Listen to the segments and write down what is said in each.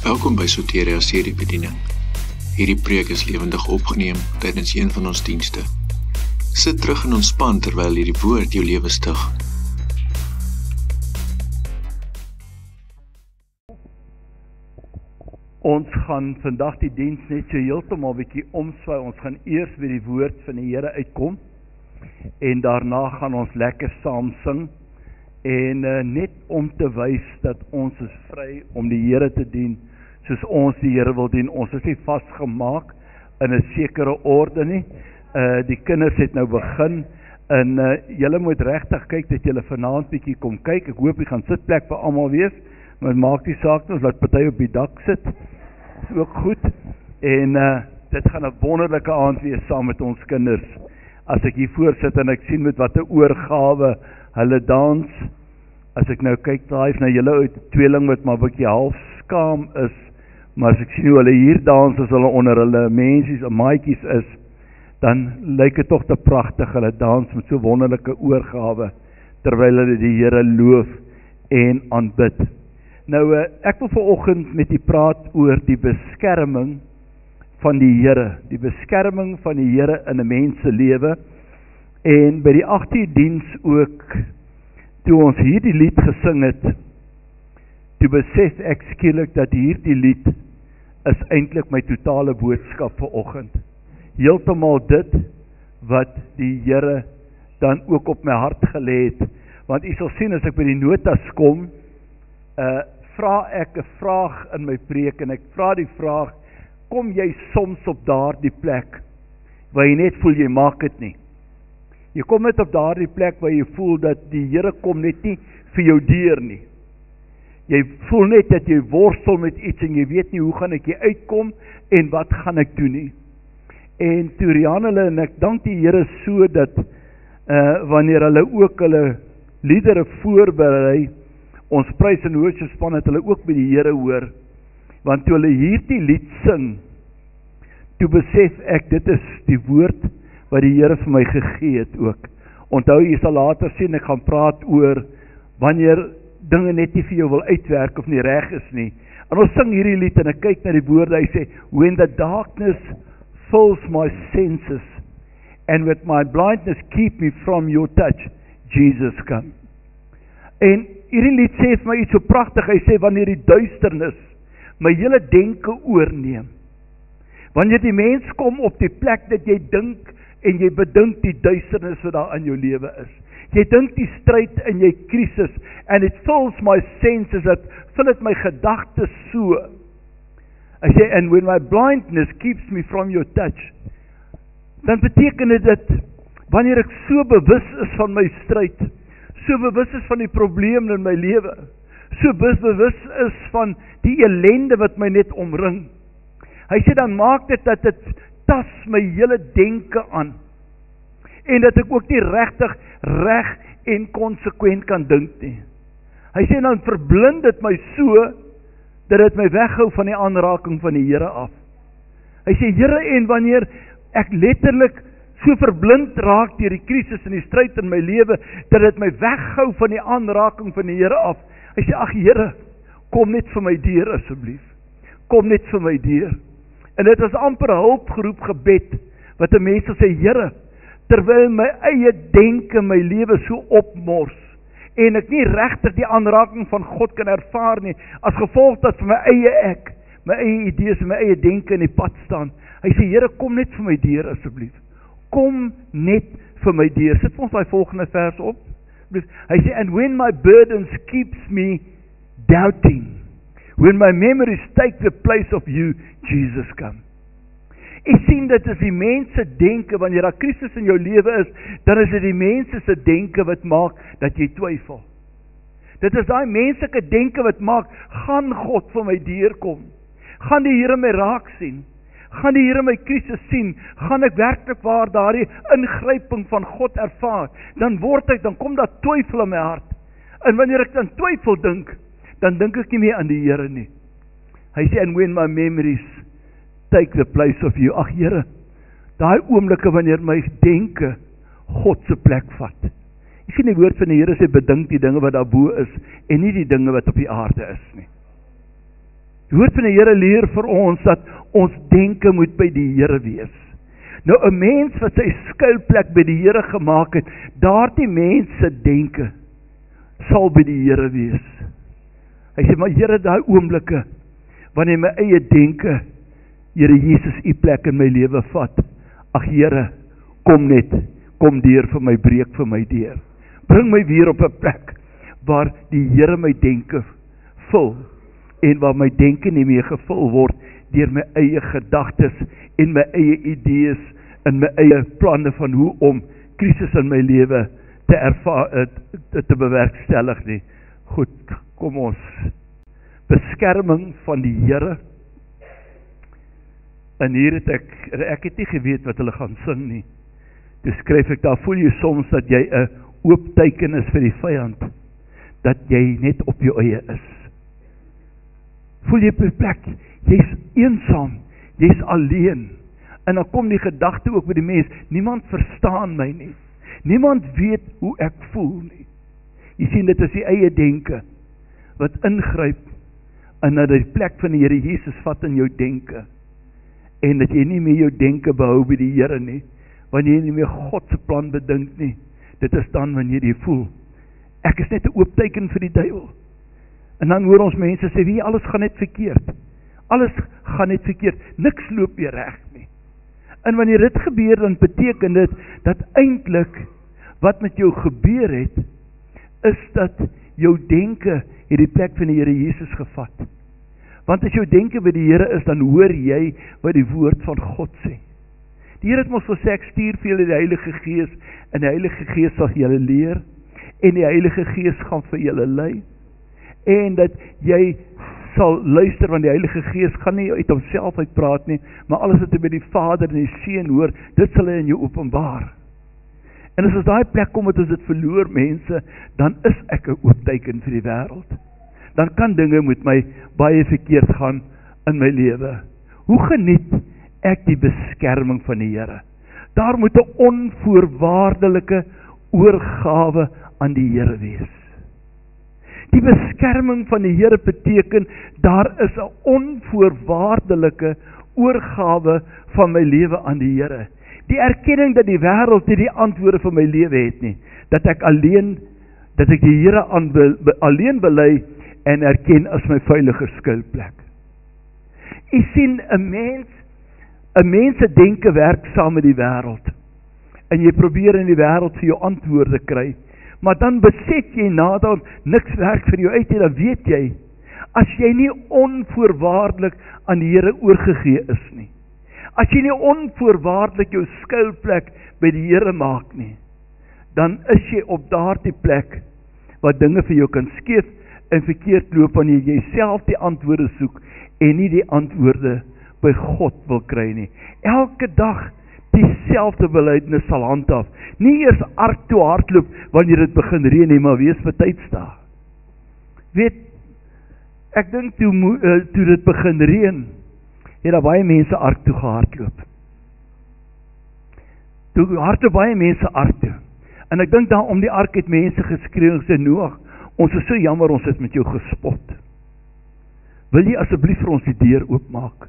Welkom by Soteria seriebediening. Hierdie preek is lewendig opgeneem tydens een van ons dienste. Sit terug en ontspan terwyl hierdie woord jou lewe stig. Ons gaan vandag die diens net so heeltemal bietjie omswaai. Ons gaan eers by die woord van die Here uitkom en daarna gaan ons lekker saam sing en net om te wys dat ons is vry om die Here te dien soos ons die Here wil dien. Ons is nie vasgemaak in 'n sekere orde nie. Die kinders het nou begin en julle moet regtig kyk dat julle vanaand bietjie kom kyk. Ek hoop jy gaan sitplek vir almal wees. Maar maak die saak ons laat party op die dak sit. Is ook goed. En dit gaan 'n wonderlike aand wees saam met ons kinders. As ek hier voor sit en ek sien met wat 'n oorgawe hulle dans. As ek nou kyk daai na julle uit tweeling wat maar 'n bietjie half skaam is, maar as ek sien hoe hulle hier dans as hulle onder hulle mensies en maatjies is, dan lyk dit tog te pragtig. Hulle dans met so wonderlike oorgawe terwyl hulle die Here loof en aanbid. Nou, ek wil vanoggend met u praat oor die beskerming van die Here, die beskerming van die Here in 'n mens se lewe. En by die 8de diens ook, toe ons hierdie lied gesing het, toe besef ek skielik dat hierdie lied is eintlik my totale boodskap vanoggend. Heeltemal dit wat die Here dan ook op my hart gelê het. Want u sal sien as ek by die notas kom, vra ek 'n vraag in my preek en ek vra die vraag, kom jy soms op daardie plek waar jy net voel jy maak dit nie? Jy kom net op daardie plek waar jy voel dat die Here kom net nie vir jou deur nie. Jy voel net dat jy worstel met iets en jy weet nie hoe gaan ek hier uitkom en wat gaan ek doen nie. En toe Rian hulle, en ek dank die Here so dat wanneer hulle ook hulle liedere voorberei, ons prys en worshipspan het hulle ook by die Here hoor, want toe hulle hierdie lied sing, toe besef ek dit is die woord wat die Here vir my gegee het ook. Onthou, jy sal later sien, ek gaan praat oor wanneer dinge net nie vir jou wil uitwerk of nie reg is nie. En ons sing hierdie lied en ek kyk na die woorde, hy sê, when the darkness fills my senses and with my blindness keep me from your touch, Jesus come. En hierdie lied sê vir my iets so pragtig, hy sê, wanneer die duisternis my hele denke oorneem, wanneer die mens kom op die plek dat jy dink en jy bedink die duisternis wat daar in jou lewe is, jy dink die stryd en jy krisis, and it fills my senses, dat vul het my gedagtes so, hy sê, and when my blindness keeps me from your touch, dan beteken dit dat, wanneer ek so bewus is van my stryd, so bewus is van die probleme in my lewe, so bewus is van die ellende wat my net omring. Hy sê, dan maak dit dat dit tas my hele denke aan, en dat ek ook nie regtig reg en konsekwent kan dink nie. Hy sê, dan verblind dit my so, dat dit my weghou van die aanraking van die Here af. Hy sê, Here, en wanneer ek letterlik so verblind raak deur die krisis en die stryd in my lewe, dat dit my weghou van die aanraking van die Here af. Hy sê, ag Here, kom net vir my deur asseblief. Kom net vir my deur. En dit is amper 'n hulpgeroep gebed, wat 'n mens sal sê, Here, terwyl my eie denke my lewe so opmors, en ek nie regtig die aanraking van God kan ervaar nie, as gevolg dat vir my eie ek, my eie idees en my eie denke in die pad staan. Hy sê, Here, kom net vir my deur asseblief. Kom net vir my deur. Sit ons daai volgende vers op. Hy sê, and when my burdens keeps me doubting, when my memories take the place of you, Jesus come. Ek sien dit is die mense denke, wanneer daar krisis in jou lewe is, dan is dit die mense se denke wat maak dat jy twyfel. Dit is daai menslike denke wat maak, gaan God vir my deurkom? Gaan die Here my raak sien? Gaan die Here my krisis sien? Gaan ek werklik waar daardie ingryping van God ervaar? Dan kom daar twyfel in my hart. En wanneer ek dan twyfel dink, dan dink ek nie meer aan die Here nie. Hy sê, and when my memories take the place of you, ag Here, daai oomblikke wanneer my denke God se plek vat. Jy sien die woord van die Here sê, bedink die dinge wat daarbo is, en nie die dinge wat op die aarde is nie. Die woord van die Here leer vir ons dat ons denke moet by die Here wees. Nou 'n mens wat sy skuilplek by die Here gemaak het, daardie mens se denke sal by die Here wees. Hy sê, maar Here, daai oomblikke, wanneer my eie denke, Here Jesus, u plek in my lewe vat. Ag Here, kom deur vir my, breek vir my deur. Bring my weer op 'n plek waar die Here my denke vul en waar my denke nie meer gevul word deur my eie gedagtes en my eie idees en my eie planne van hoe om krisis in my lewe te bewerkstellig nie. Goed, kom ons. Beskerming van die Here. En hier het ek het nie geweet wat hulle gaan sing nie. Toe skryf ek daar, voel jy soms dat jy 'n oop teiken is vir die vyand, dat jy net op jou eie is. Voel jy perplek, jy's eensaam, jy's alleen, en dan kom die gedagte ook by die mens, niemand verstaan my nie, niemand weet hoe ek voel nie. Jy sien, dit is die eie denke, wat ingryp, en na die plek van die Here Jesus vat in jou denke, en dat jy nie meer jou denke behou by die Here nie, wanneer jy nie meer God se plan bedink nie, dit is dan wanneer jy voel, ek is net 'n oop teiken vir die duiwel. En dan hoor ons mense sê, wie, alles gaan net verkeerd. Alles gaan net verkeerd, niks loop weer reg nie. En wanneer dit gebeur, dan beteken dit, dat eintlik, wat met jou gebeur het, is dat jou denke het die plek van die Here Jesus gevat. Want as jou denke by die Here is, dan hoor jy wat die woord van God sê. Die Here het mos gesê, ek stuur vir julle die Heilige Gees, en die Heilige Gees sal julle leer, en die Heilige Gees gaan vir julle lei, en dat jy sal luister, want die Heilige Gees gaan nie uit homself uitpraat nie, maar alles wat hy by die Vader en die Seun hoor, dit sal hy in jou openbaar. En as daai plek kom, het ons dit verloor, mense, dan is ek 'n oop teiken vir die wêreld. Dan kan dinge met my baie verkeerd gaan in my lewe. Hoe geniet ek die beskerming van die Here? Daar moet 'n onvoorwaardelike oorgawe aan die Here wees. Die beskerming van die Here beteken, daar is 'n onvoorwaardelike oorgawe van my lewe aan die Here. Die erkenning dat die wêreld nie die antwoorde vir my lewe het nie, dat ek die Here alleen bely en erken as my veilige skuilplek. Jy sien, 'n mens se denke werk saam met die wêreld, en jy probeer in die wêreld vir jou antwoorde kry, maar dan besef jy nadat niks werk vir jou uit nie, dan weet jy, as jy nie onvoorwaardelik aan die Here oorgegee is nie, as jy nie onvoorwaardelik jou skuilplek by die Here maak nie, dan is jy op daardie plek, waar dinge vir jou kan skeef en verkeerd loop, wanneer jy self die antwoorde soek, en nie die antwoorde by God wil kry nie. Elke dag dieselfde belydenis sal handhaaf. Nie eers ark toe hardloop, wanneer dit begin reën nie, maar wees vir tydsdae. Weet, ek dink toe dit begin reën, het daar baie mense ark toe gehardloop. Toe hardloop baie mense ark toe. En ek dink daar om die ark het mense geskreeu en sê, Noag, ons is so jammer, ons het met jou gespot. Wil jy asseblief vir ons die deur oopmaak?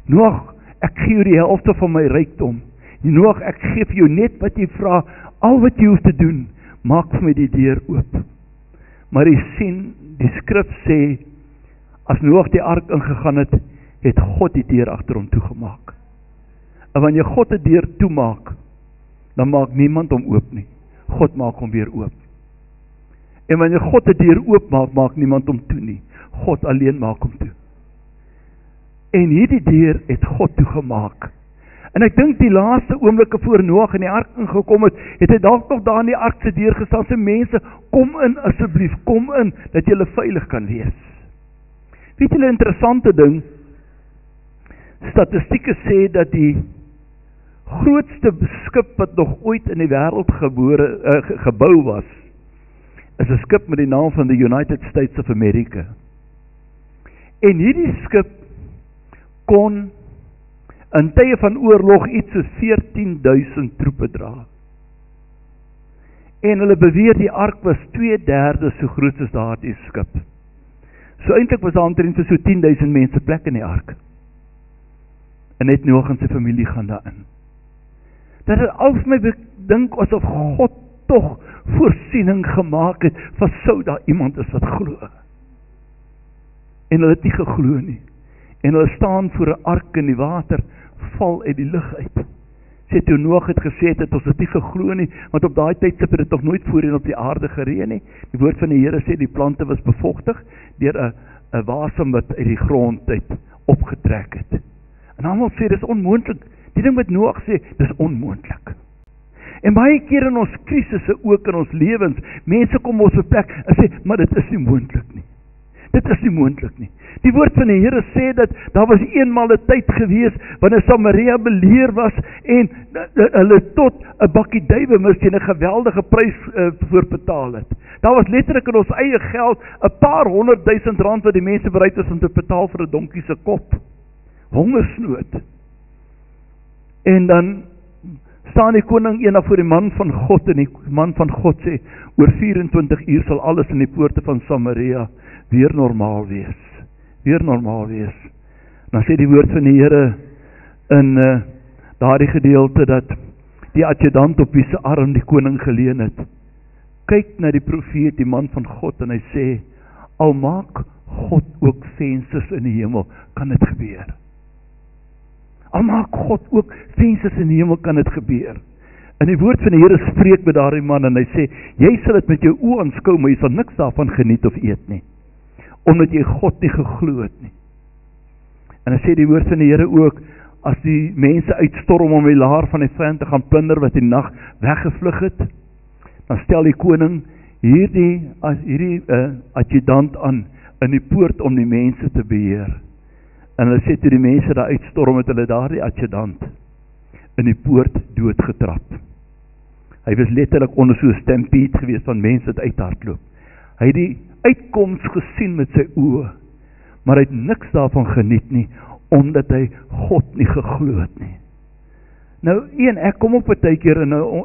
Noag, ek gee jou die helfte van my rykdom. Noag, ek gee vir jou net wat jy vra, al wat jy hoef te doen, maak vir my die deur oop. Maar jy sien, die skrif sê, as Noag die ark ingegaan het, het God die deur agter hom toegemaak. En wanneer God die deur toemaak, dan maak niemand hom oop nie. God maak hom weer oop. En wanneer God die deur oop maak, maak niemand hom toe nie. God alleen maak hom toe. En hierdie deur het God toegemaak. En ek dink die laaste oomblikke voor Noag in die ark ingekom het, het hy dalk nog daar in die ark se deur gestaan, sê mense, kom in asseblief, kom in, dat julle veilig kan wees. Weet julle 'n interessante ding? Statistieke sê dat die grootste skip wat nog ooit in die wêreld gebou was, is 'n skip met die naam van the United States of America. En hierdie skip kon in tye van oorlog iets soos 14.000 troepe dra. En hulle beweer die ark was 2/3 so groot as daardie skip. So eintlik was daar omtrent vir so 10.000 mense plek in die ark. En net Noag en sy familie gaan daarin. Dat het al vir my bedink asof God tog voorsiening gemaak het, van sou daar iemand is wat glo. En hulle het nie geglo nie. En hulle staan voor 'n ark in die water, val uit die lug uit. Sê toe Noag het gesê het ons het nie geglo nie, want op daai tyd het dit nog nooit voorheen op die aarde gereën nie. Die woord van die Here sê die plante was bevochtig deur 'n wasem wat uit die grond uit opgetrek het. En almal sê dis onmoontlik. Die ding wat Noag sê, dis onmoontlik. En baie keer in ons krisisse ook in ons lewens, mense kom ons op plek en sê, maar dit is nie moontlik nie. Dit is nie moontlik nie. Die woord van die Here sê dat daar was eenmaal 'n tyd gewees wanneer Samaria beleer was en hulle tot 'n bakkie duiwemis teen 'n geweldige prys voorbetaal het. Daar was letterlik in ons eie geld 'n paar 100.000 rand wat die mense bereid was om te betaal vir 'n donkie se kop. Hongersnood. En dan staan die koning eendag voor die man van God en die man van God sê, oor 24 uur sal alles in die poorte van Samaria weer normaal wees. Weer normaal wees. Dan sê die woord van die Here in daardie gedeelte dat die adjudant op wie se arm die koning geleun het, kyk na die profeet, die man van God, en hy sê, al maak God ook vensters in die hemel, kan dit gebeur. Al maak God ook vensters in die hemel, kan dit gebeur. En die woord van die Here spreek met daardie man en hy sê, jy sal dit met jou oë aanskou, maar jy sal niks daarvan geniet of eet nie. Omdat jy God nie geglo het nie. En dan sê die woord van die Here ook, as die mense uitstorm om die laar van die vyand te gaan plunder wat die nag weggevlug het, dan stel die koning hierdie adjudant aan in die poort om die mense te beheer. En hulle sê toe die mense daar uitstorm het hulle daardie adjudant in die poort doodgetrap. Hy was letterlik onder so 'n stampede gewees van mense wat uithardloop. Hy het die uitkoms gesien met sy oë, maar hy het niks daarvan geniet nie, omdat hy God nie geglo het nie. Nou, ek kom op 'n tydjie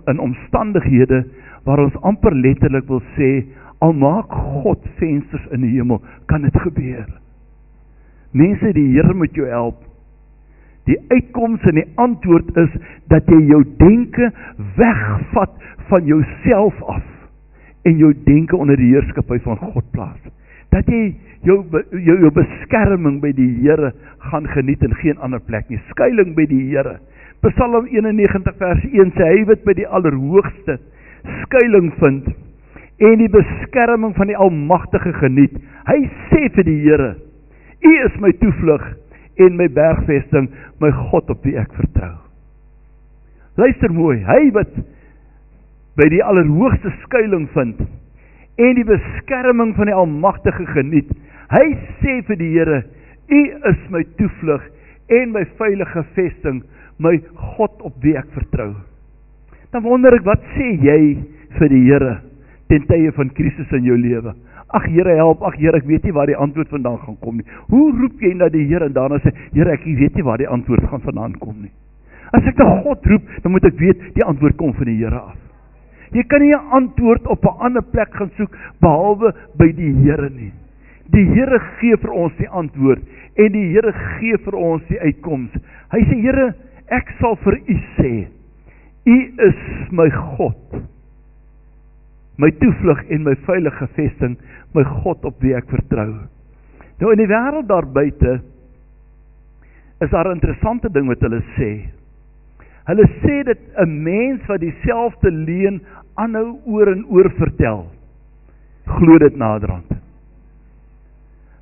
in omstandighede waar ons amper letterlik wil sê, al maak God vensters in die hemel, kan dit gebeur. Mense, die Here moet jou help. Die uitkoms en die antwoord is, dat jy jou denke wegvat van jouself af, en jou denke onder die heerskappy van God plaas. Dat jy jou beskerming by die Here gaan geniet en geen ander plek nie. Skuiling by die Here. Psalm 91 vers 1 sê, hy wat by die Allerhoogste skuiling vind, en die beskerming van die Almagtige geniet. Hy sê vir die Here, U is my toevlug en my bergvesting, my God op wie ek vertrou. Luister mooi, hy wat by die Allerhoogste skuiling vind, en die beskerming van die Almagtige geniet, hy sê vir die Here, U is my toevlug en my veilige vesting, my God op wie ek vertrou. Dan wonder ek, wat sê jy vir die Here ten tye van krisis in jou lewe? Ag Here help, ag Here, ek weet nie waar die antwoord vandaan gaan kom nie. Hoe roep jy na die Here en daarna sê, Here, ek weet nie waar die antwoord gaan vandaan kom nie. As ek na God roep, dan moet ek weet, die antwoord kom van die Here af. Jy kan nie 'n antwoord op 'n ander plek gaan soek, behalwe by die Here nie. Die Here gee vir ons die antwoord, en die Here gee vir ons die uitkoms. Hy sê, Here, ek sal vir U sê, U is my God, my toevlug en my veilige vesting, my God op wie ek vertrou. Nou in die wêreld daar buite, is daar 'n interessante ding wat hulle sê. Hulle sê dat 'n mens wat dieselfde leuen aanhou oor en oor vertel, glo dit naderhand.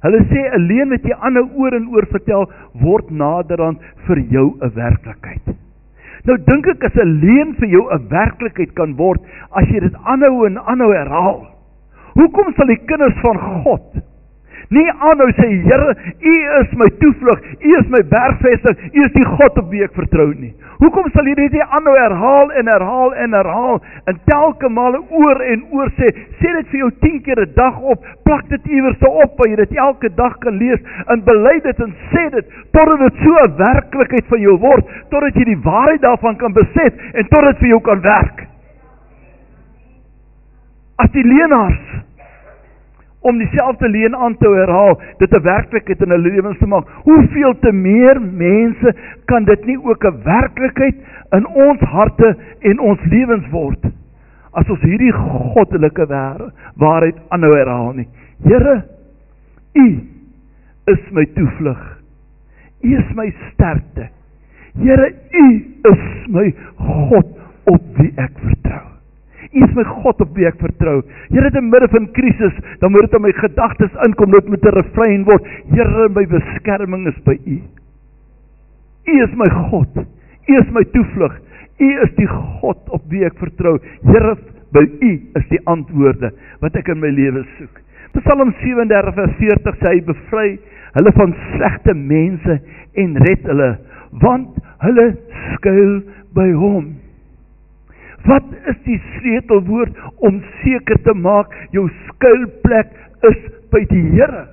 Hulle sê 'n leuen wat jy aanhou oor en oor vertel, word naderhand vir jou 'n werklikheid. Nou dink ek, as 'n leuen vir jou 'n werklikheid kan word, as jy dit aanhou en aanhou herhaal, hoekom sal die kinders van God nie aanhou sê, Here, U is my toevlug, U is my bergvesting, U is die God op wie ek vertrou nie? Hoekom sal jy dit nie aanhou herhaal en herhaal en herhaal, en telke male oor en oor sê dit vir jou 10 keer 'n dag op, plak dit iewers op, waar jy dit elke dag kan lees, en bely dit en sê dit, totdat dit so 'n werklikheid van jou word, totdat jy die waarheid daarvan kan besef, en totdat dit vir jou kan werk. As die leenaars om dieselfde leen aan te herhaal, dit 'n werklikheid in hulle lewens te maak. Hoeveel te meer mense kan dit nie ook 'n werklikheid in ons harte en ons lewens word, as ons hierdie goddelike waarheid aanhou herhaal nie. Here, U is my toevlug. U is my sterkte. Here, U is my God op wie ek vertrou. U is my God op wie ek vertrou. Here, in midde van krisis, dan moet dit in my gedagtes inkom, dit moet 'n refrein word. Here, my beskerming is by U. U is my God. U is my toevlug. U is die God op wie ek vertrou. Here, by U is die antwoorde wat ek in my lewe soek. Psalm 37 vers 40 sê hy bevry hulle van slegte mense en red hulle, want hulle skuil by hom. Wat is die sleutelwoord om seker te maak jou skuilplek is by die Here?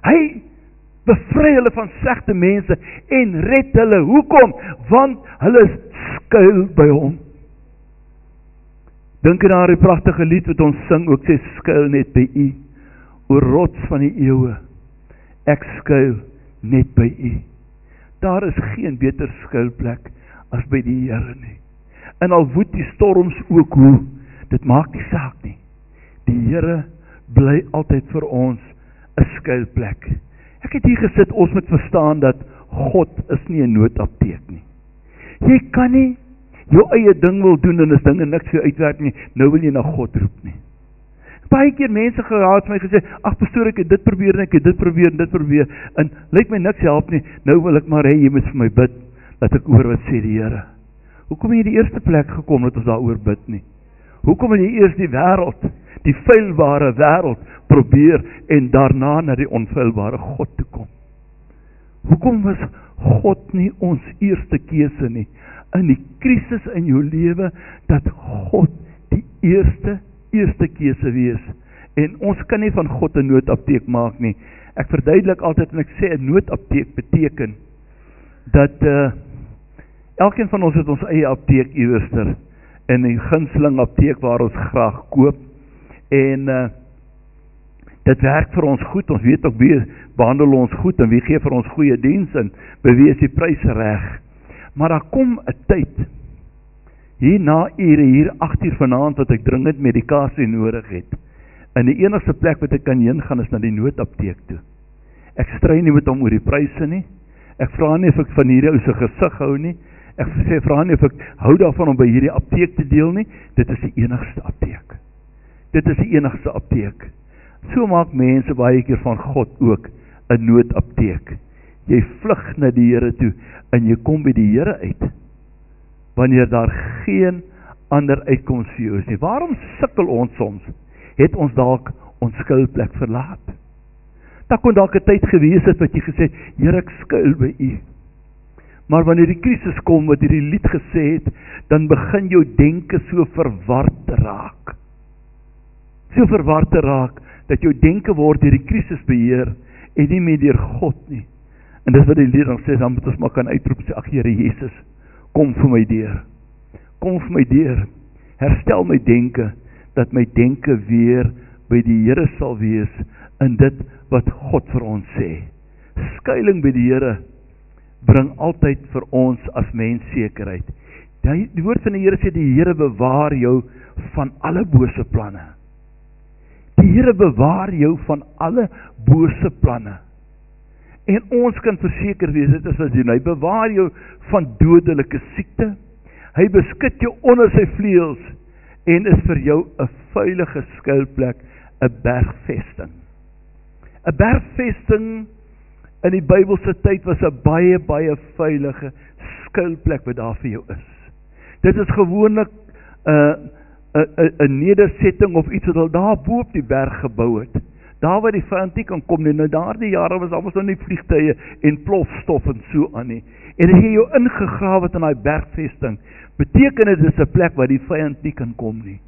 Hy bevry hulle van slegte mense en red hulle. Hoekom? Want hulle skuil by hom. Dink aan daardie pragtige lied wat ons sing, ook sê skuil net by U, o rots van die eeue. Ek skuil net by U. Daar is geen beter skuilplek as by die Here nie. En al woed die storms ook hoe, dit maak nie saak nie. Die Here bly altyd vir ons 'n skuilplek. Ek het hier gesit, ons moet verstaan dat God is nie 'n noodapteek nie. Jy kan nie jou eie ding wil doen en as dinge niks vir jou uitwerk nie, nou wil jy na God roep nie. Baie keer mense geraad vir my gesê, ag pastoor, ek het dit probeer en ek het dit probeer en dit probeer en lyk my niks help nie. Nou wil ek maar hê jy moet vir my bid dat ek oor wat sê die Here. Hoekom het jy die eerste plek gekom dat ons daaroor bid nie? Hoekom het jy eers die wêreld, die feilbare wêreld probeer en daarna na die onfeilbare God toe kom? Hoekom was God nie ons eerste keuse nie? In die krisis in jou lewe, dat God die eerste keuse wees. En ons kan nie van God 'n noodapteek maak nie. Ek verduidelik altyd en ek sê 'n noodapteek beteken dat elkeen van ons het ons eie apteek iewerster, in die gunsteling apteek waar ons graag koop, en dit werk vir ons goed, ons weet ook wie behandel ons goed, en wie gee vir ons goeie diens, en by wie is die pryse reg. Maar daar kom 'n tyd, hier na ure, hier 8:00 vanaand, wat ek dringend medikasie nodig het, en die enigste plek wat ek kan heen gaan is na die noodapteek toe. Ek stry nie met hom oor die pryse nie, ek vra nie of ek van hierdie ou se gesig hou nie, ek vra nie of ek hou daarvan om by hierdie apteek te deel nie, dit is die enigste apteek. Dit is die enigste apteek. So maak mense baie keer van God ook 'n noodapteek. Jy vlug na die Here toe, en jy kom by die Here uit, wanneer daar geen ander uitkoms vir jou is nie. Waarom sukkel ons soms? Het ons dalk ons skuilplek verlaat? Daar kon dalk 'n tyd gewees het wat jy gesê het, Here, ek skuil by U. Maar wanneer die krisis kom, wat hierdie lied gesê het, dan begin jou denke so verward te raak. So verward te raak, dat jou denke word deur die krisis beheer, en nie meer deur God nie. En dis wat die lied dan sê, dan moet ons maar kan uitroep, sê, ag Here Jesus, kom vir my deur. Kom vir my deur. Herstel my denke, dat my denke weer by die Here sal wees, in dit wat God vir ons sê. Skuiling by die Here bring altyd vir ons as mens sekerheid. Die woord van die Here sê, die Here bewaar jou van alle bose planne. Die Here bewaar jou van alle bose planne. En ons kan verseker wees, dit is wat doen, hy bewaar jou van dodelike siekte, hy beskut jou onder sy vleuels, en is vir jou 'n veilige skuilplek, 'n bergvesting. 'n Bergvesting in die Bybelse tyd was 'n baie, baie veilige skuilplek wat daar vir jou is. Dit is gewoonlik 'n nedersetting of iets wat al daar bo op die berg gebou het. Daar waar die vyand nie kan kom nie. Nou daardie jare was almoes nog nie vliegtuie en plofstof en so aan nie. En as jy jou ingegrawe het in daai bergvesting, beteken dit is 'n plek waar die vyand nie kan kom nie.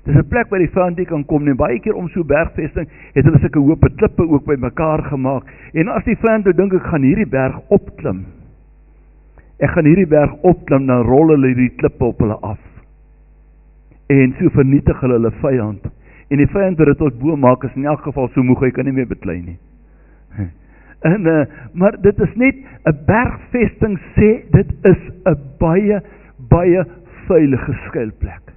Dis 'n plek waar die vyand nie kan kom nie. Baie keer om so bergvesting het hulle sulke hoop klippe ook by mekaar gemaak. En as die vyand nou dink ek gaan hierdie berg opklim, dan rol hulle hierdie klippe op hulle af. En so vernietig hulle vyand. En die vyand wat dit tot bo maak, is in elk geval so moeg, hy kan nie meer beklei nie. Maar dit is net, 'n bergvesting sê, dit is 'n baie, baie veilige skuilplek.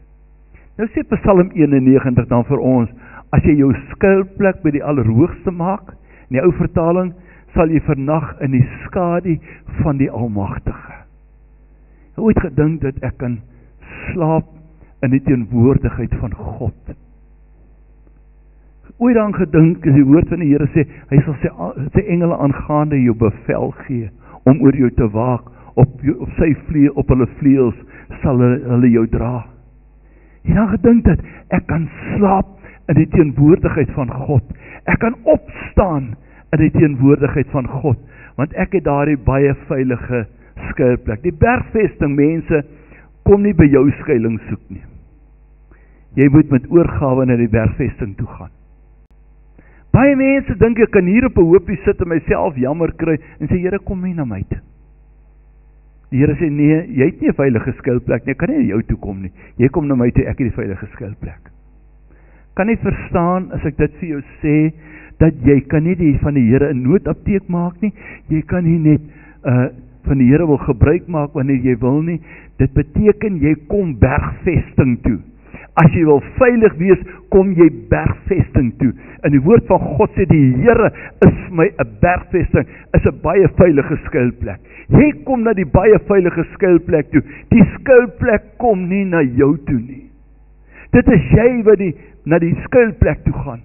Nou sê Psalm 91 dan vir ons, as jy jou skuilplek by die Allerhoogste maak, in die ou vertaling, sal jy vernag in die skadu van die Almagtige. Ek het ooit gedink dat ek kan slaap in die teenwoordigheid van God. Ooit dan gedink, as die woord van die Here sê, hy sal sy engele aangaande jou bevel gee, om oor jou te waak, op hulle vleuels sal hulle jou dra. En dan gedink dat ek kan slaap in die teenwoordigheid van God. Ek kan opstaan in die teenwoordigheid van God, want ek het daardie baie veilige skuilplek. Die bergvesting, mense, kom nie by jou skuilings soek nie. Jy moet met oorgawe na die bergvesting toe gaan. Baie mense dink ek kan hier op 'n hoopie sit en myself jammer kry en sê, Here, kom nie na my toe. Die Here sê, nee, jy het nie 'n veilige skuilplek nie, ek kan nie na jou toe kom nie. Jy kom na my toe, ek het die veilige skuilplek. Kan nie verstaan as ek dit vir jou sê, dat jy kan nie van die Here 'n noodapteek maak nie, jy kan nie net van die Here wil gebruik maak wanneer jy wil nie. Dit beteken jy kom bergvesting toe. As jy wil veilig wees, kom jy bergvesting toe. En die woord van God sê, die Here is my 'n bergvesting, is 'n baie veilige skuilplek. Jy kom na die baie veilige skuilplek toe. Die skuilplek kom nie na jou toe nie. Dit is jy wat na die skuilplek toe gaan.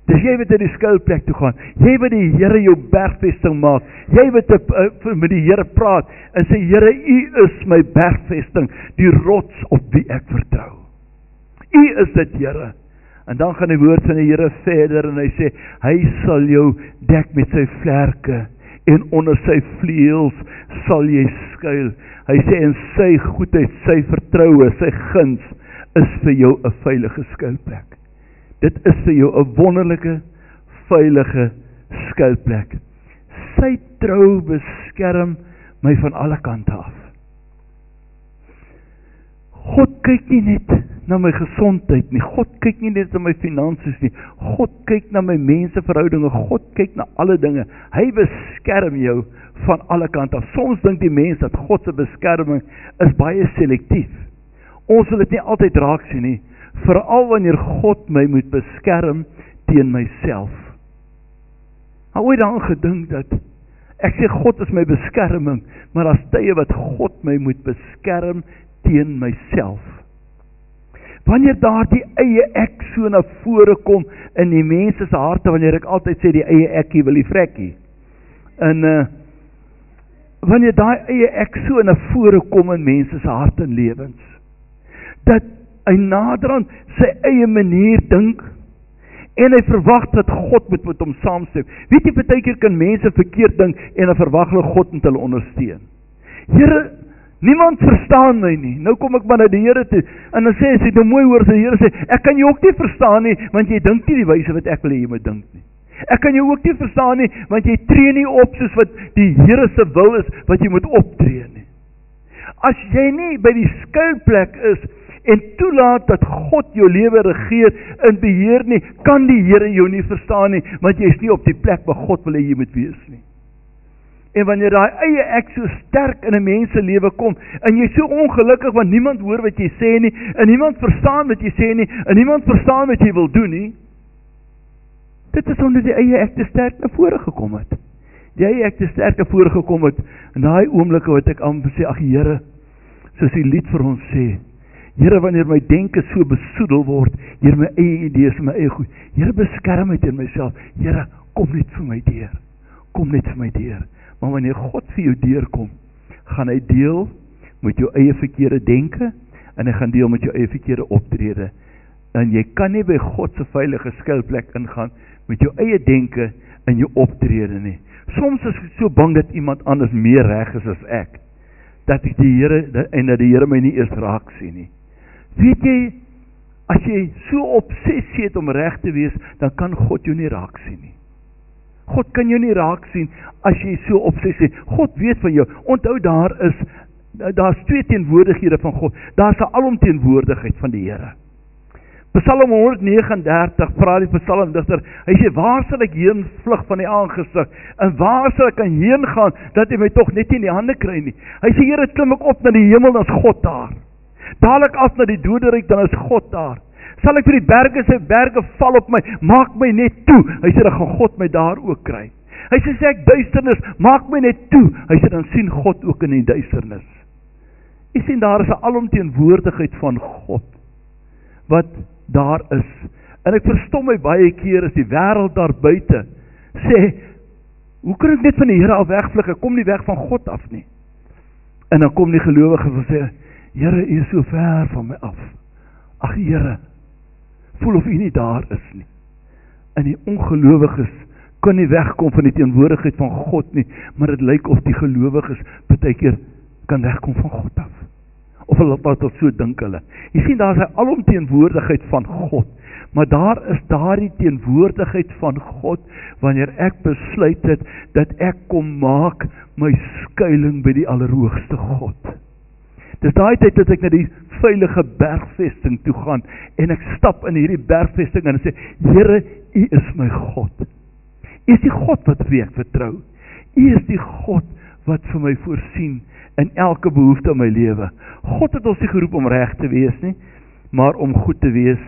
Dis jy wat na die skuilplek toe gaan. Jy wat die Here jou bergvesting maak. Jy wat met die Here praat en sê, Here, U is my bergvesting, die rots op wie ek vertrou. U is dit, Here. En dan gaan die woord van die Here verder en hy sê, hy sal jou dek met sy vlerke en onder sy vleuels sal jy skuil. Hy sê, en sy goedheid, sy vertroue, sy guns is vir jou 'n veilige skuilplek. Dit is vir jou 'n wonderlike, veilige skuilplek. Sy trou beskerm my van alle kante af. God kyk nie net na my gesondheid nie, God kyk nie net na my finansies nie, God kyk na my menseverhoudinge, God kyk na alle dinge. Hy beskerm jou van alle kante af. Soms dink die mens dat God se beskerming is baie selektief. Ons wil dit nie altyd raak sien nie, veral wanneer God my moet beskerm teen myself. Maar ooit daaraan gedink dat ek sê God is my beskerming, maar daar's tye wat God my moet beskerm teen myself. Wanneer daar die eie ek so na vore kom in die mense se harte, wanneer ek altyd sê die eie ekkie wil die vrekkie. En wanneer daai eie ek so na vore kom in mense se harte en lewens, dat hy naderhand sy eie manier dink en hy verwag dat God moet met hom saamstem. Weet jy, baie keer kan mense verkeerd dink en dan verwag hulle God moet hulle ondersteun. Here, niemand verstaan my nie. Nou kom ek maar na die Here toe en dan sê hy, nou mooi hoor, die Here sê, ek kan jou ook nie verstaan nie, want jy dink nie die wyse wat ek wil hê jy moet dink nie. Ek kan jou ook nie verstaan nie, want jy tree nie op soos wat die Here se wil is, wat jy moet optree nie. As jy nie by die skuilplek is, en toelaat dat God jou lewe regeer en beheer nie, kan die Here jou nie verstaan nie, want jy is nie op die plek waar God wil hê jy moet wees nie. En wanneer daai eie ek so sterk in 'n mens se lewe kom, en jy is so ongelukkig want niemand hoor wat jy sê nie, en niemand verstaan wat jy sê nie, en niemand verstaan wat jy wil doen nie, dit is omdat die eie ek te sterk na vore gekom het. Die eie ek te sterk na vore gekom het, en daai oomblikke wat ek amper sê, ag Here, soos die lied vir ons sê, Here, wanneer my denke so besoedel word, Here, my eie idees, my eie goed, Here, beskerm my teen myself, Here, kom net vir my deur, kom net vir my deur. Maar wanneer God vir jou deurkom, gaan hy deel met jou eie verkeerde denke, en hy gaan deel met jou eie verkeerde optrede. En jy kan nie by God se veilige skuilplek ingaan, met jou eie denke en jou optrede nie. Soms is ek so bang dat iemand anders meer reg is as ek, dat ek die Here my nie eers raak sien nie. Weet jy, as jy so obsessie het om reg te wees, dan kan God jou nie raak sien nie. God kan jou nie raak sien as jy so obsessie. God weet van jou. Onthou, daar's twee teenwoordighede van God. Daar's 'n alomteenwoordigheid van die Here. Psalm 139 praat die psalmdigter, hy sê, waar sal ek heen vlug van die aangesig, en waar sal ek kan heen gaan, dat hy my toch net in die hande kry nie. Hy sê, Here, klim ek op na die hemel, dan is God daar. Daal ek af na die doderyk, dan is God daar. Sal ek vir die berge, sy berge val op my, maak my net toe. Hy sê, dan gaan God my daar ook kry. Hy sê ek duisternis, maak my net toe. Hy sê, dan sien God ook in die duisternis. Jy sien, daar is 'n alomteenwoordigheid van God, wat daar is. En ek verstom my baie keer as die wêreld daar buite sê, hoe kan ek net van die Here af wegvlug? Ek kom nie weg van God af nie. En dan kom die gelowiges en sê, Here, U is so ver van my af. Ag Here, voel of U nie daar is nie. En die ongelowiges kan nie wegkom van die teenwoordigheid van God nie, maar dit lyk of die gelowiges baie keer kan wegkom van God af. Of hulle wat so dink hulle. Jy sien, daar is 'n alomteenwoordigheid van God, maar daar is daardie teenwoordigheid van God, wanneer ek besluit het, dat ek kom maak my skuiling by die Allerhoogste God. Dis daai tyd dat ek na die veilige bergvesting toe gaan, en ek stap in hierdie bergvesting en sê, Here, U is my God. U is die God wat wie ek vertrou. U is die God wat vir my voorsien in elke behoefte in my lewe. God het ons nie geroep om reg te wees nie, maar om goed te wees.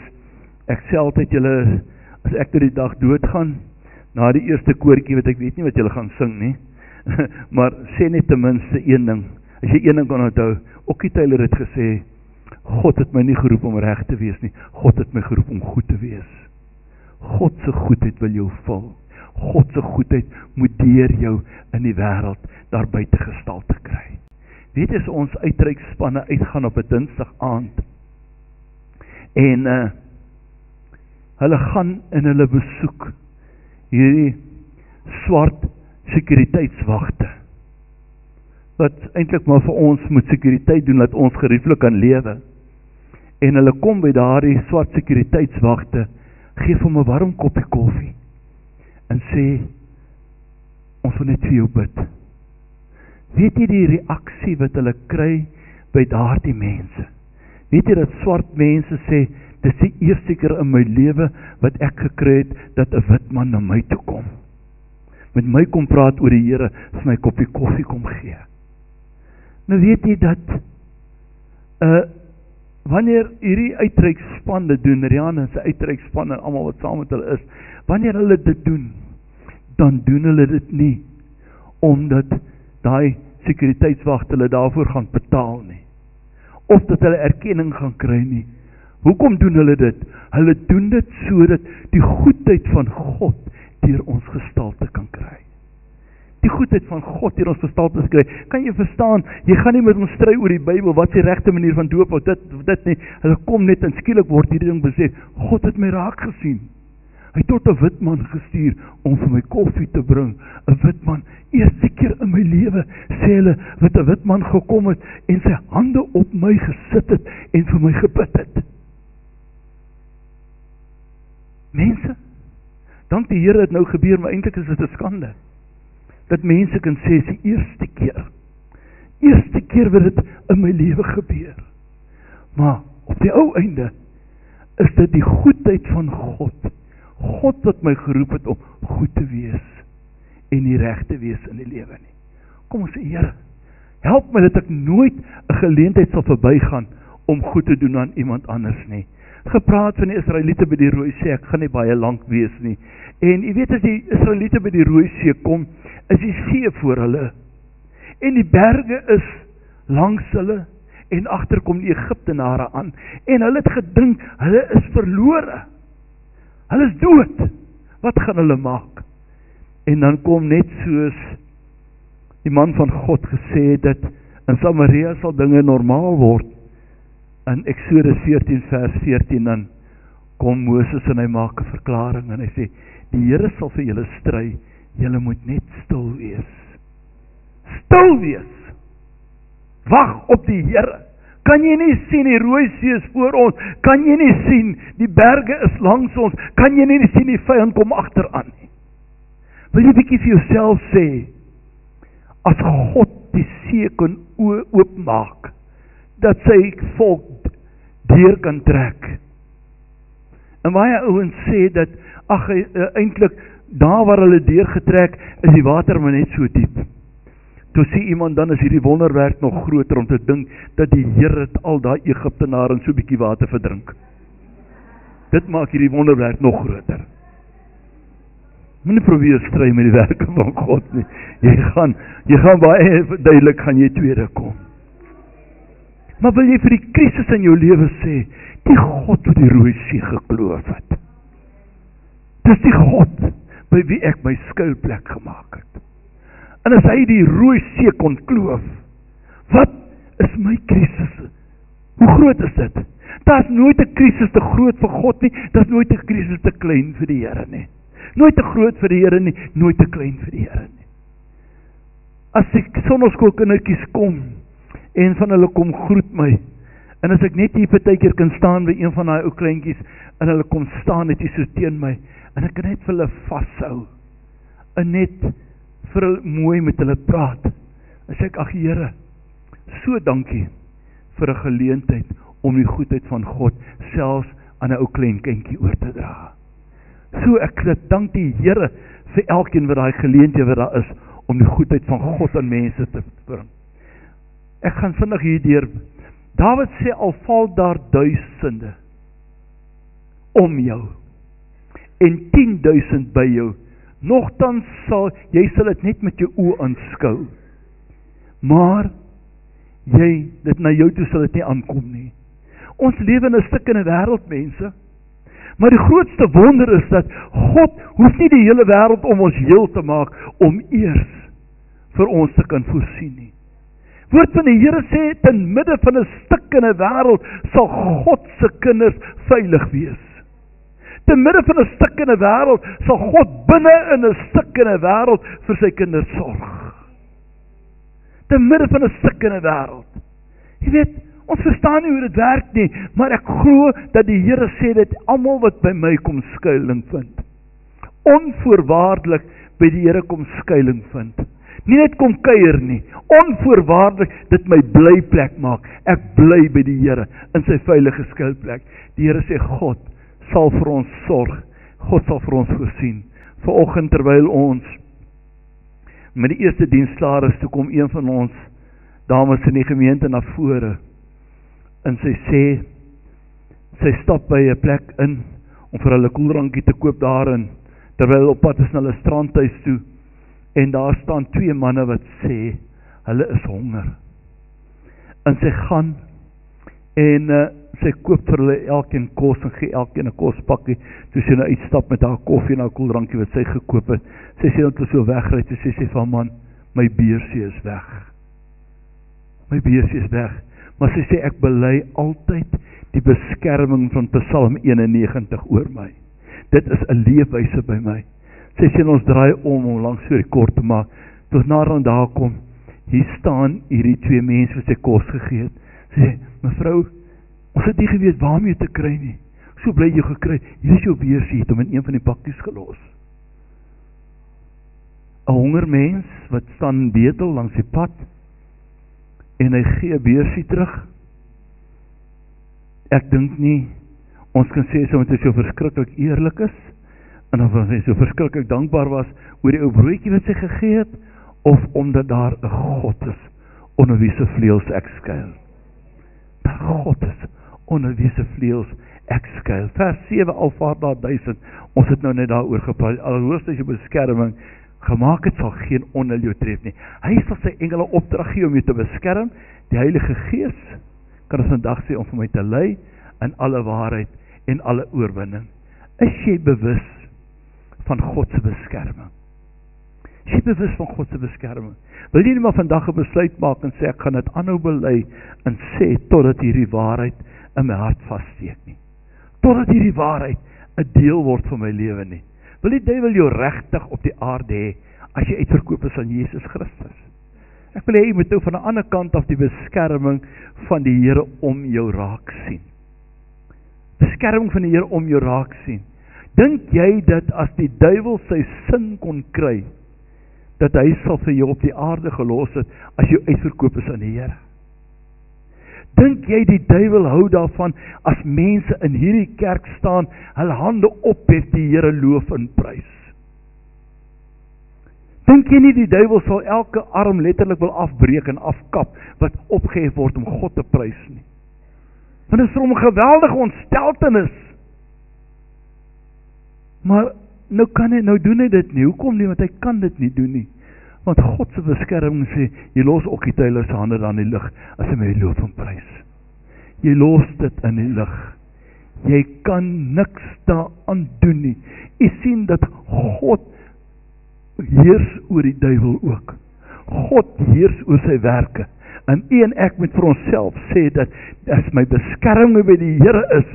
Ek sê altyd julle, as ek die dag doodgaan, na die eerste koortjie wat ek weet nie wat julle gaan sing nie, maar sê net ten minste een ding. As jy een ding kan onthou, Okkie Taylor het gesê, God het my nie geroep om reg te wees nie, God het my geroep om goed te wees. God se goedheid wil jou vul. God se goedheid moet deur jou in die wêreld daar buite gestalte kry. Weet jy, as ons uitreikspanne uitgaan op 'n Dinsdag aand, en hulle gaan en hulle besoek hierdie swart sekuriteitswagte, wat eintlik maar vir ons moet sekuriteit doen, dat ons gerieflik kan lewe. En hulle kom by daardie swart sekuriteitswagte, gee vir 'n warm koppie koffie, en sê, ons wil net vir jou bid. Weet jy die reaksie wat hulle kry by daardie mense? Weet jy dat swart mense sê, dis die eerste keer in my lewe wat ek gekry het, dat 'n wit man na my toe kom. Met my kom praat oor die Here, vir my koppie koffie kom gee. Nou weet jy dat, wanneer hierdie uitreikspan dit doen, Rihanna se uitreikspan en almal wat saam met hulle is, wanneer hulle dit doen, dan doen hulle dit nie, omdat daai sekuriteitswagte hulle daarvoor gaan betaal nie, of dat hulle erkenning gaan kry nie. Hoekom doen hulle dit? Hulle doen dit sodat die goedheid van God deur ons gestalte kan kry. Die goedheid van God deur ons gestalte kry. Kan jy verstaan? Jy gaan nie met ons stry oor die Bybel, wat is die regte manier van doop, of dit nie. Hulle kom net en skielik word hierdie ding besef, God het my raak gesien. Hy het tot 'n wit man gestuur om vir my koffie te bring. 'n Wit man, eerste keer in my lewe, sê hulle, wat 'n wit man gekom het en sy hande op my gesit het en vir my gebid het. Mense, dank die Here het nou gebeur, maar eintlik is dit 'n skande. Dat mense kan sê, is die eerste keer wat dit in my lewe gebeur. Maar op die ou einde is dit die goedheid van God. God wat my geroep het om goed te wees en nie reg te wees in die lewe nie. Kom ons sê, Here, help my dat ek nooit 'n geleentheid sal verbygaan om goed te doen aan iemand anders nie. Gepraat van die Israeliete by die Rooi See, ek gaan nie baie lank wees nie. En jy weet, as die Israeliete by die Rooi See kom, is die see voor hulle. En die berge is langs hulle, en agter kom die Egiptenare aan. En hulle het gedink, hulle is verlore. Hulle is dood. Wat gaan hulle maak? En dan kom net soos die man van God gesê het, dat in Samaria sal dinge normaal word. In Exodus 14 vers 14, dan kom Moses en hy maak 'n verklaring, en hy sê, die Here sal vir julle stry, julle moet net stil wees. Stil wees! Wag op die Here. Kan jy nie sien die Rooi See is voor ons? Kan jy nie sien die berge is langs ons? Kan jy nie sien die vyand kom agteraan nie? Wil jy bietjie vir jouself sê, as God die see kan oopmaak, dat sy volk deur kan trek, En baie ouens sê dat, eintlik, daar waar hulle deurgetrek, is die water maar net so diep. Toe sê iemand, dan is hierdie wonderwerk nog groter om te dink, dat die Here het al daai Egiptenare in so 'n bietjie water verdrink. Dit maak hierdie wonderwerk nog groter. Moenie probeer stry met die werke van God nie. Jy gaan baie duidelik gaan jy tweede kom. Maar wil jy vir die krisis in jou lewe sê, die God wat die Rooi See gekloof het. Dis die God by wie ek my skuilplek gemaak het. En as hy die Rooi See kon kloof, wat is my krisis? Hoe groot is dit? Daar is nooit 'n krisis te groot vir God nie, daar is nooit 'n krisis te klein vir die Here nie. Nooit te groot vir die Here nie, nooit te klein vir die Here nie. As ek sonnaskoolkindertjies kom, en van hulle kom groet my, en as ek net hier partykeer kan staan by een van daai ou kleintjies, en hulle kom staan net hier so teen my, en ek kan net vir hulle vashou, en net vir hulle mooi met hulle praat, en sê ek, ag Here, so dankie vir 'n geleentheid om die goedheid van God selfs aan 'n ou klein kindjie oor te dra. So ek dank die Here vir elkeen wat daai geleentheid wat daar is om die goedheid van God aan mense te bring. Ek gaan vinnig hierdeur. Dawid sê, al val daar duisende om jou en 10.000 by jou, nogtans jy sal dit net met jou oë aanskou, maar dit na jou toe sal dit nie aankom nie. Ons lewe in 'n stikkende wêreld, mense, maar die grootste wonder is dat God hoef nie die hele wêreld om ons heel te maak om eers vir ons te kan voorsien nie. Woord van die Here sê, ten midde van 'n stikkende wêreld sal God se kinders veilig wees. Te midde van 'n stikkende wêreld sal God binne in 'n stikkende wêreld vir sy kinders sorg. Te midde van 'n stikkende wêreld. Jy weet, ons verstaan nie hoe dit werk nie, maar ek glo dat die Here sê dat almal wat by my kom skuiling vind, onvoorwaardelik by die Here kom skuiling vind. Nie net kom kuier nie, onvoorwaardelik dit my blyplek maak. Ek bly by die Here in sy veilige skuilplek. Die Here sê God sal vir ons sorg. God sal vir ons voorsien. Vanoggend terwyl ons met die eerste diens klaar is, toe kom een van ons dames in die gemeente na vore en sy sê, sy stap by 'n plek in om vir hulle koeldrankie te koop daarin, terwyl op pad is na hulle strandhuis toe, en daar staan 2 manne wat sê, hulle is honger. En sy gaan, en sy koop vir hulle elkeen kos, en gee elkeen 'n kospakkie, toe sy nou uitstap met haar koffie en haar koeldrankie wat sy gekoop het. Sy sê dat sy so wegry, toe sê sy van, man, my beursie is weg. My beursie is weg. Maar sy sê, ek bely altyd die beskerming van Psalm 91 oor my. Dit is 'n leefwyse by my. Sy sê, ons draai om langs so die kort te maak, tot nader daar kom, hier staan hierdie 2 mense wat sy kos gegee het. Sy sê, mevrou, ons het nie geweet waarmee te kry nie. So bly jy gekry, hier is jou beursie, het hom in een van die pakkies gelos. 'n Honger mens wat staan in betel langs die pad, en hy gee 'n beursie terug. Ek dink nie, ons kan sê, so omdat hy so verskriklik eerlik is, en of hy so verskriklik dankbaar was oor die ou broodjie wat sy gegee het, of omdat daar 'n God is, onder wie se vleuels ek skuil. Daar God is, onder wie se vleuels ek skuil. Vers 7, al vaar daar 1000, ons het nou net daaroor gepraat, alhoewel jy beskerming gemaak het, sal geen onheil jou tref nie. Hy sal sy engele opdrag gee om jou te beskerm. Die Heilige Gees kan ons vandag sê om vir my te lei in alle waarheid en alle oorwinning. Is jy bewus van God se beskerming? Is jy bewus van God se beskerming? Wil jy nie maar vandag 'n besluit maak en sê, ek gaan dit aanhou bely en sê, totdat hierdie waarheid in my hart vassteek nie. Totdat hierdie waarheid 'n deel word van my lewe nie. Wil die duiwel jou regtig op die aarde hê, as jy uitverkoop is aan Jesus Christus? Ek wil hê jy moet nou van 'n ander kant af die beskerming van die Here om jou raak sien. Beskerming van die Here om jou raak sien. Dink jy dat as die duiwel sy sin kon kry, dat hy sal vir jou op die aarde gelos het, as jy uitverkoop is aan die Here? Dink jy die duiwel hou daarvan as mense in hierdie kerk staan, hulle hande ophef, die Here loof en prys? Dink jy nie die duiwel sal elke arm letterlik wil afbreek en afkap wat opgehef word om God te prys nie? Want dit is vir hom 'n geweldige ontsteltenis. Maar nou doen hy dit nie. Hoekom nie? Want hy kan dit nie doen nie. Want God se beskerming sê, jy los ook die Tyler se hande dan in die lug, as hy my loof en prys. Jy los dit in die lug. Jy kan niks daaraan doen nie. Jy sien dat God heers oor die duiwel ook. God heers oor sy werke. En u en ek moet vir onsself sê dat as my beskerming by die Here is,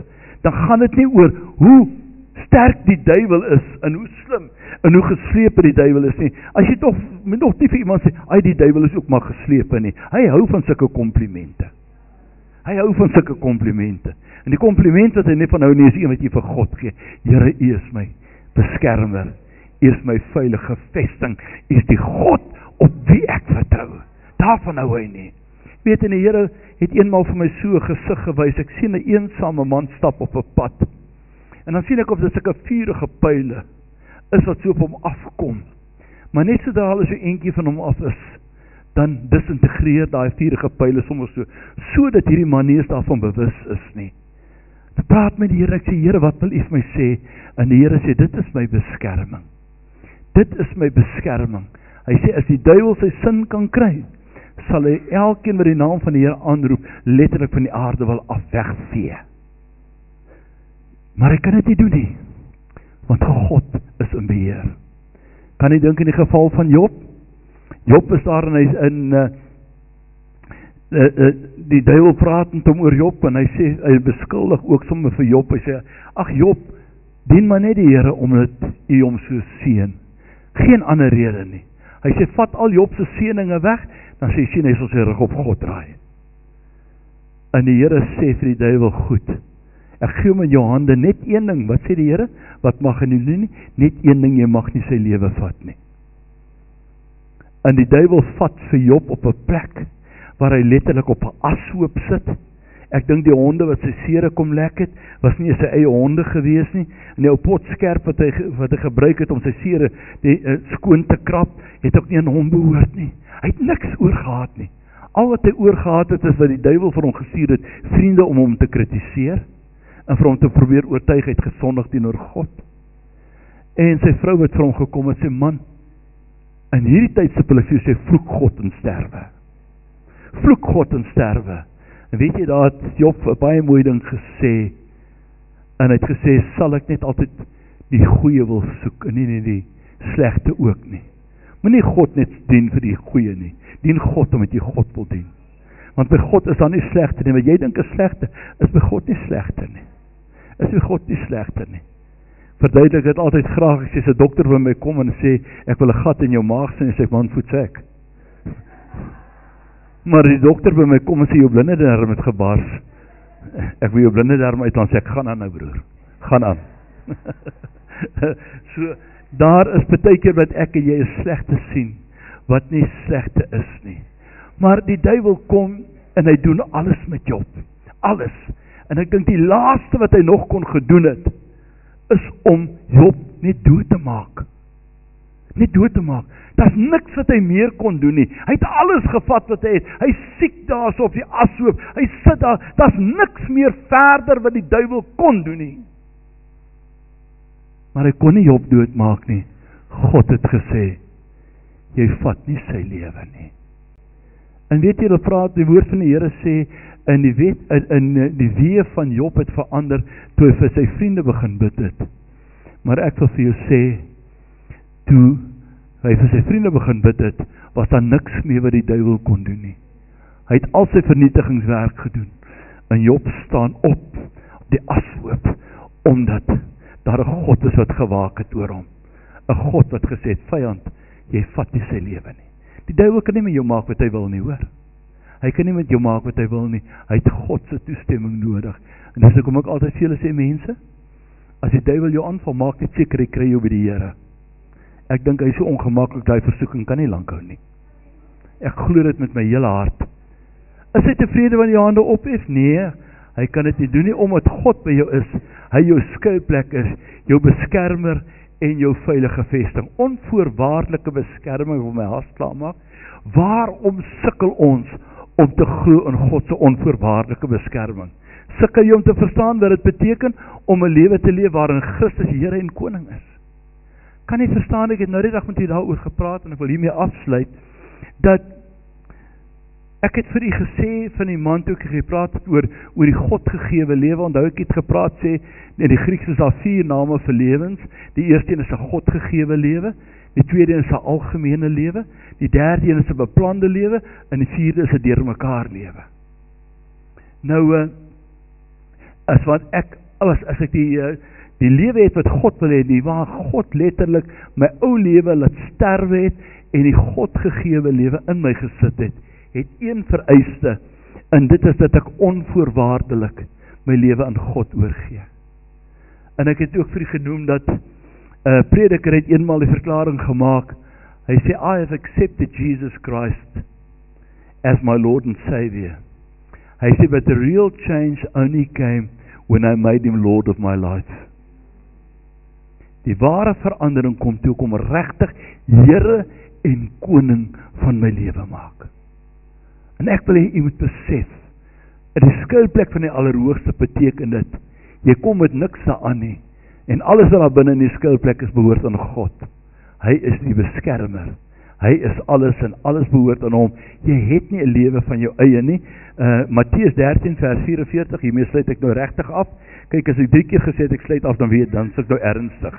dan gaan dit nie oor hoe sterk die duiwel is en hoe slim en hoe geslepe die duiwel is nie. As jy moet nog nie vir iemand sê, "Ai, die duiwel is ook maar geslepe nie." Hy hou van sulke komplimente. Hy hou van sulke komplimente. En die kompliment wat hy nie van hou nie, is een wat jy vir God gee. Here, U is my beskermer. U is my veilige vesting. U is die God op wie ek vertrou. Daarvan hou hy nie. Weet jy, die Here het eenmaal vir my so 'n gesig gewys. Ek sien 'n eensame man stap op 'n pad. En dan sien ek of dit sulke vurige pyle is wat so op hom afkom. Maar net sodra hulle so eentjie van hom af is, dan disintegreer daai vurige pyle sommer so dat hierdie man nie eens daarvan bewus is nie. Ek praat met die Here, ek sê, Here, wat wil U vir my sê? En die Here sê, dit is my beskerming. Dit is my beskerming. Hy sê, as die duiwel sy sin kan kry, sal hy elkeen wat die naam van die Here aanroep, letterlik van die aarde wil afwegvee. Maar hy kan dit nie doen nie, want God is in beheer. Kan jy dink in die geval van Job? Job is daar en hy die duiwel praat met hom oor Job en hy beskuldig ook sommer vir Job. Hy sê, ag Job, dien maar net die Here omdat U hom so seën. Geen ander rede nie. Hy sê, vat al Job se seëninge weg, dan sê sien hy sal sy rug op God draai. En die Here sê vir die duiwel, goed, ek gee hom in jou hande net een ding. Wat sê die Here? Wat mag hy nie doen nie? Net een ding, jy mag nie sy lewe vat nie. En die duiwel vat vir Job op 'n plek waar hy letterlik op 'n ashoop sit. Ek dink die honde wat sy sere kom lek het, was nie sy eie honde gewees nie. En die ou potskerp wat hy gebruik het om sy sere skoon te krap, het ook nie aan hom behoort nie. Hy het niks oorgehad nie. Al wat hy oorgehad het, is wat die duiwel vir hom gestuur het, vriende om hom te kritiseer, en vir hom te probeer oortuig, hy het gesondig teenoor God. En sy vrou het vir hom gekom en sê, man, in hierdie tydstip wil ek vir jou sê, vloek God en sterwe. Vloek God en sterwe. En weet jy, daar het Job 'n baie mooi ding gesê, en hy het gesê, sal ek net altyd die goeie wil soek, en nie die slegte ook nie. Moenie God net dien vir die goeie nie, dien God omdat jy God wil dien. Want by God is dan nie slegte nie, wat jy dink is slegte, is by God nie slegte nie. Is by God nie slegte nie. Verduidelik dit altyd graag, as 'n dokter by my kom en sê, ek wil 'n gat in jou maag sien, en sê ek, man, voet sê ek. Maar die dokter by my kom en sê, jou blinde darm het gebars. Ek wil jou blinde darm uit, dan sê ek, gaan aan nou broer, gaan aan. So, daar is baie keer wat ek en jy is slegte sien, wat nie slegte is nie. Maar die duiwel kom en hy doen alles met Job. Alles. En ek dink die laaste wat hy nog kon gedoen het, is om Job net dood te maak. Net dood te maak. Daar's niks wat hy meer kon doen nie. Hy het alles gevat wat hy het. Hy siek daar so op die ashoop. Hy sit daar. Daar's niks meer verder wat die duiwel kon doen nie. Maar hy kon nie Job doodmaak nie. God het gesê, jy vat nie sy lewe nie. En weet jy, die woord van die Here sê, in die weë van Job het verander, toe hy vir sy vriende begin bid het. Maar ek wil vir jou sê, toe hy vir sy vriende begin bid het, was daar niks meer wat die duiwel kon doen nie. Hy het al sy vernietigingswerk gedoen. En Job staan op die ashoop, omdat daar 'n God is wat gewaak het oor hom. 'n God wat gesê het, vyand, jy vat nie sy lewe nie. Die duiwel kan nie met jou maak wat hy wil nie, hoor. Hy kan nie met jou maak wat hy wil nie. Hy het God se toestemming nodig. En dis hoekom ek altyd vir julle sê, mense, as die duiwel jou aanval, maak net seker hy kry jou by die Here. Ek dink hy is so ongemaklik, daai versoeking kan nie lank hou nie. Ek glo dit met my hele hart. Is hy tevrede wanneer jy hande ophef? Nee, hy kan dit nie doen nie, omdat God by jou is. Hy jou skuilplek is, jou beskermer en jou veilige vesting. Onvoorwaardelike beskerming, wil my hart klaarmaak. Waarom sukkel ons om te glo in God se onvoorwaardelike beskerming? Sukkel jy om te verstaan wat dit beteken om 'n lewe te leef waarin Christus Here en Koning is? Kan jy verstaan, ek het nou die dag met u daaroor gepraat en ek wil hiermee afsluit, dat ek het vir u gesê van die man toe ek gepraat het oor die God gegewe lewe. Onthou ek het gepraat sê, in die Grieks is daar 4 name vir lewens. Die eerste een is 'n God gegewe lewe, die tweede een is 'n algemene lewe, die derde een is 'n beplande lewe en die vierde is 'n deurmekaar lewe. Nou as ek die lewe het wat God wil hê, waar God letterlik my ou lewe laat sterwe het en die God gegewe lewe in my gesit het een vereiste, en dit is dat ek onvoorwaardelik my lewe aan God oorgee. En ek het ook vir u genoem dat prediker het eenmaal die verklaring gemaak. Hy sê, I have accepted Jesus Christ as my Lord and Savior. Hy sê, but the real change only came when I made him Lord of my life. Die ware verandering kom toe ek hom regtig Here en Koning van my lewe maak. En ek wil hê u moet besef, die skuilplek van die Allerhoogste beteken dit, jy kom met niks daaraan nie, en alles wat daar binne in die skuilplek is behoort aan God. Hy is die beskermer, hy is alles en alles behoort aan hom. Jy het nie 'n lewe van jou eie nie. Matteus 13 vers 44, hiermee sluit ek nou regtig af. Kyk, as ek 3 keer gesê het ek sluit af, dan weet dan is ek nou ernstig.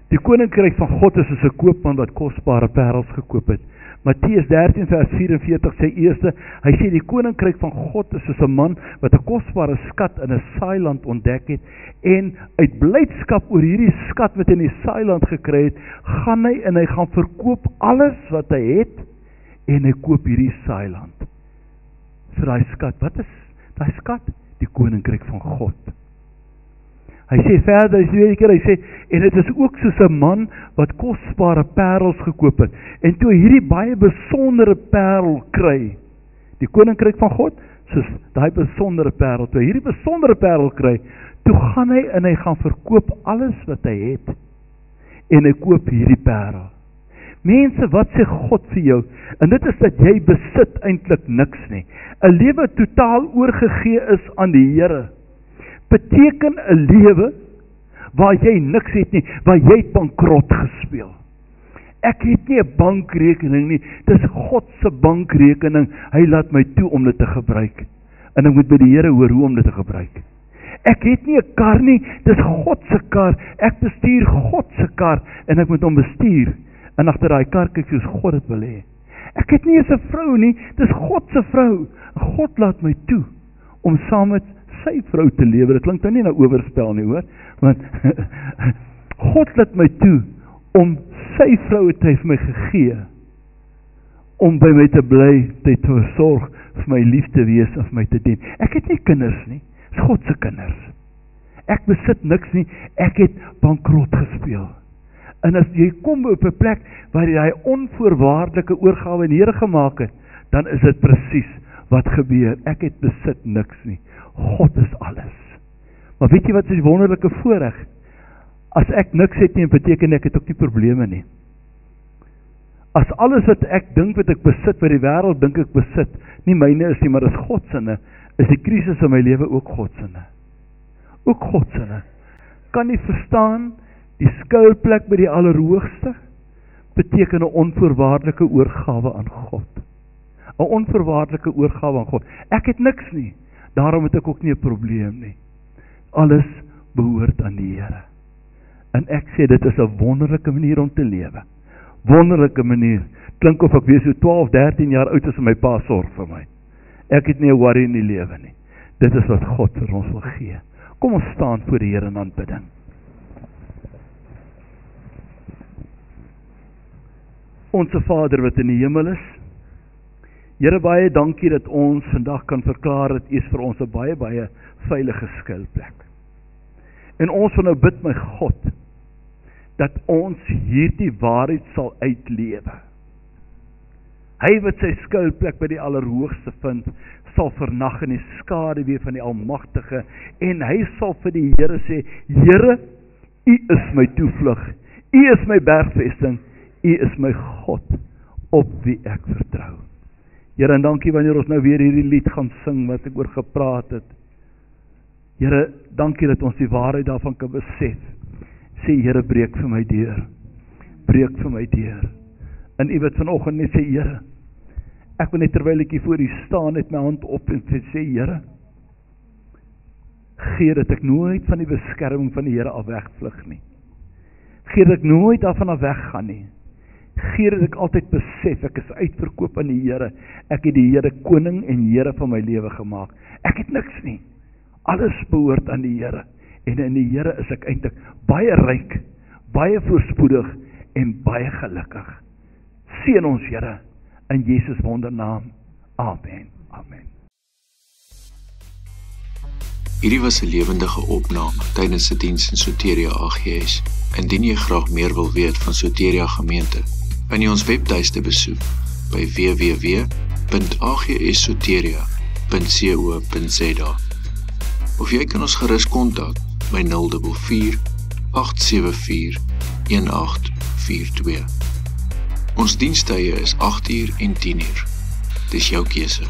Die koninkryk van God is soos 'n koopman wat kosbare parels gekoop het. Matteus 13 vers 44 sê eerste, hy sê die koninkryk van God is soos 'n man wat 'n kosbare skat in 'n saailand ontdek het, en uit blydskap oor hierdie skat wat hy in die saailand gekry het, gaan hy en hy gaan verkoop alles wat hy het, en hy koop hierdie saailand vir daai skat. Wat is daai skat? Die koninkryk van God. Hy sê verder, hy sê, en het is ook soos 'n man wat kosbare parels gekoop het, en toe hierdie baie besondere parel kry, die koninkryk van God, soos daai besondere parel, toe hierdie besondere parel kry, toe gaan hy en hy gaan verkoop alles wat hy het, en hy koop hierdie parel. Mense, wat sê God vir jou? En dit is dat jy besit eintlik niks nie. 'n Lewe totaal oorgegee is aan die Here beteken 'n lewe waar jy niks het nie, waar jy bankrot gespeel. Ek het nie 'n bankrekening nie, dis God se bankrekening, hy laat my toe om dit te gebruik, en ek moet by die Here hoor hoe om dit te gebruik. Ek het nie 'n kar nie, dis God se kar, ek bestuur God se kar, en ek moet hom bestuur, en agter daai kar kyk soos God dit wil hê. Ek het nie eens 'n vrou nie, dis God se vrou, God laat my toe, om saam met sy vrou te lewe. Dit klink nou nie na oorspel nie, hoor, want God laat my toe om sy vrou het hy vir my gegee om by my te bly, te versorg, vir my lief te wees en vir my te dien. Ek het nie kinders nie, dis God se kinders. Ek besit niks nie, ek het bankrot gespeel. En as jy kom op 'n plek waar jy onvoorwaardelike oorgawe aan die Here gemaak het, dan is dit presies wat gebeur. Ek het besit niks nie. God is alles. Maar weet jy wat is die wonderlike voorreg? As ek niks het nie, beteken ek het ook nie probleme nie. As alles wat ek dink wat ek besit, wat die wêreld dink ek besit, nie myne is nie, maar is God se, is die krisis in my lewe ook God se. Ook God se. Kan nie verstaan, die skuilplek by die Allerhoogste beteken 'n onvoorwaardelike oorgawe aan God. 'n Onvoorwaardelike oorgawe aan God. Ek het niks nie, daarom het ek ook nie 'n probleem nie. Alles behoort aan die Here. En ek sê dit is 'n wonderlike manier om te lewe. Wonderlike manier. Klink of ek weer so 12, 13 jaar oud is en my pa sorg vir my. Ek het nie 'n worry in die lewe nie. Dit is wat God vir ons wil gee. Kom ons staan voor die Here in aanbidding. Onse Vader wat in die hemel is, Here, baie dankie dat ons vandag kan verklaar dat U is vir ons 'n baie, baie veilige skuilplek. En ons wil nou bid, my God, dat ons hierdie waarheid sal uitlewe. Hy wat sy skuilplek by die Allerhoogste vind, sal vernag in die skaduwee van die Almagtige, en hy sal vir die Here sê, Here, U is my toevlug, U is my bergvesting, U is my God, op wie ek vertrou. Here, en dankie wanneer ons nou weer hierdie lied gaan sing, wat ek oor gepraat het. Here, dankie dat ons die waarheid daarvan kan besef. Sê, Here, breek vir my deur. Breek vir my deur. En U wat vanoggend net sê, Here, ek wil net terwyl ek hier voor U staan, net my hand op en sê, Here, gee dat ek nooit van die beskerming van die Here af wegvlug nie. Gee dat ek nooit daarvan af weggaan nie. Gee dat ek altyd besef, ek is uitverkoop aan die Here. Ek het die Here koning en Here van my lewe gemaak. Ek het niks nie. Alles behoort aan die Here. En in die Here is ek eintlik baie ryk, baie voorspoedig en baie gelukkig. Seën ons, Here, in Jesus wondernaam. Amen. Amen. Hierdie was 'n lewendige opname tydens 'n diens in Soteria AGS. Indien jy graag meer wil weet van Soteria Gemeente, kan jy ons webtuiste besoek by www.agssoteria.co.za. Of jy kan ons gerus kontak by 044 874 1842. Ons dienstye is 8uur en 10uur. Dis jou keuse.